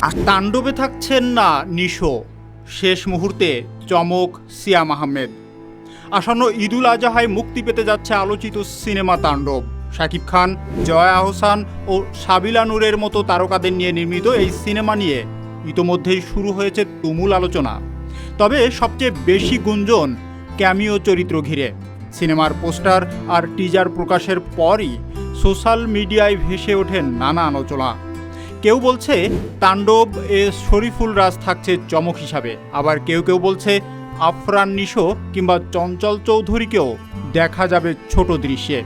আর তাণ্ডবে থাকছেন না নিশো, শেষ মুহূর্তে চমক সিয়াম আহমেদ। আসন্ন ঈদুল আজহায় মুক্তি পেতে যাচ্ছে আলোচিত সিনেমা তাণ্ডব। শাকিব খান, জয়া আহসান ও সাবিলা নূরের মতো তারকাদের নিয়ে নির্মিত এই সিনেমা নিয়ে ইতোমধ্যেই শুরু হয়েছে তুমুল আলোচনা। তবে সবচেয়ে বেশি গুঞ্জন ক্যামিও চরিত্র ঘিরে। সিনেমার পোস্টার আর টিজার প্রকাশের পরই সোশ্যাল মিডিয়ায় ভেসে ওঠে নানা আলোচনা। কেউ বলছে তাণ্ডব এ শরীফুল রাজ থাকছে চমক হিসাবে, আবার কেউ কেউ বলছে আফরান নিশো কিংবা চঞ্চল চৌধুরীকেও দেখা যাবে ছোট দৃশ্যে।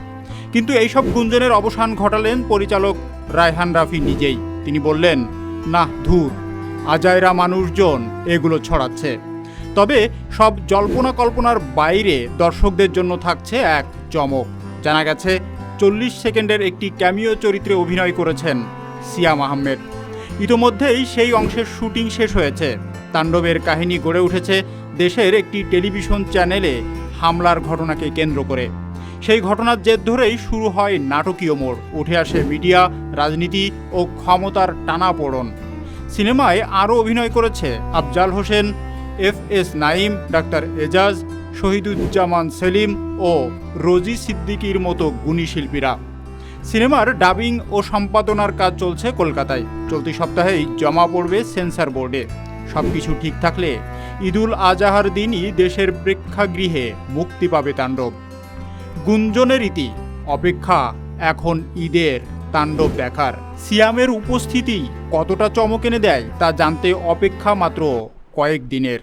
কিন্তু এইসব গুঞ্জনের অবসান ঘটালেন পরিচালক রায়হান রাফি নিজেই। তিনি বললেন, না ধুর, আজাইরা মানুষজন এগুলো ছড়াচ্ছে। তবে সব জল্পনা কল্পনার বাইরে দর্শকদের জন্য থাকছে এক চমক। জানা গেছে 40 সেকেন্ডের একটি ক্যামিও চরিত্রে অভিনয় করেছেন সিয়াম আহমেদ। ইতোমধ্যেই সেই অংশের শুটিং শেষ হয়েছে। তাণ্ডবের কাহিনী গড়ে উঠেছে দেশের একটি টেলিভিশন চ্যানেলে হামলার ঘটনাকে কেন্দ্র করে। সেই ঘটনার জের ধরেই শুরু হয় নাটকীয় মোড়, উঠে আসে মিডিয়া, রাজনীতি ও ক্ষমতার টানাপোড়েন। সিনেমায় আরও অভিনয় করেছে আফজাল হোসেন, FS নাঈম, ডাক্তার এজাজ, শহীদুজ্জামান সেলিম ও রোজি সিদ্দিকীর মতো গুণী শিল্পীরা। সিনেমার ডাবিং ও সম্পাদনার কাজ চলছে কলকাতায়। চলতি সপ্তাহেই জমা পড়বে সেন্সর বোর্ডে। সবকিছু ঠিক থাকলে ঈদুল আজহার দিনই দেশের প্রেক্ষাগৃহে মুক্তি পাবে তাণ্ডব। গুঞ্জনের রীতি, অপেক্ষা এখন ঈদের তাণ্ডব দেখার। সিয়ামের উপস্থিতি কতটা চমক এনে দেয় তা জানতে অপেক্ষা মাত্র কয়েক দিনের।